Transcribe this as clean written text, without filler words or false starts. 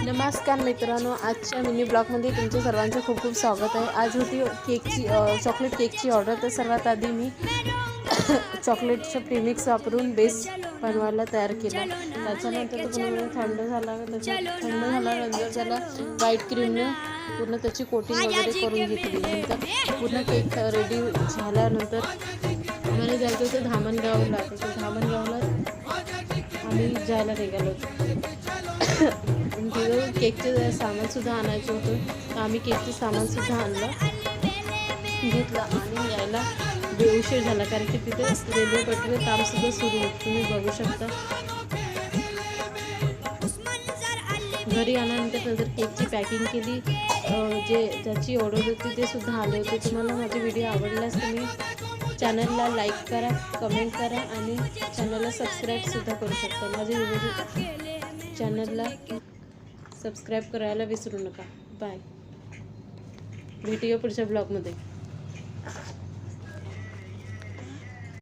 नमस्कार मित्रांनो, आजच्या मिनी ब्लॉगमध्ये तुमच्या सर्वांचं खूप खूप स्वागत आहे। आज होती केकची चॉकलेट केकची ऑर्डर। तर सर्वात आधी मी चॉकलेटचं प्रीमिक्स वापरून बेस बनवायला तयार केला। त्याच्यानंतर तो पूर्ण थंड झाल्यानंतर त्याला व्हाईट क्रीमने पूर्ण त्याची कोटिंग वगैरे करून घेतली। नंतर पूर्ण केक रेडी झाल्यानंतर आम्हाला जायचं होतं धामणगावला। तर धामणगावला आम्ही जायला निघालो। तिथं केकचं सामानसुद्धा आणायचं होतं, तर आम्ही केकचं सामानसुद्धा आणलं घेतलं आणि यायला उशीर झाला, कारण की तिथे रेल्वे पटरीचं कामसुद्धा सुरू होतं, तुम्ही बघू शकता। घरी आल्यानंतर केकची पॅकिंग केली। ज्याची ऑर्डर होती ते सुद्धा आले होते। तुम्हाला माझे व्हिडिओ आवडल्यास तुम्ही चॅनलला लाईक करा, कमेंट करा आणि चॅनलला सबस्क्राईबसुद्धा करू शकता। माझे व्हिडिओ चॅनलला सबस्क्राईब करायला विसरू नका। बाय, भेटूया पुढच्या ब्लॉगमध्ये।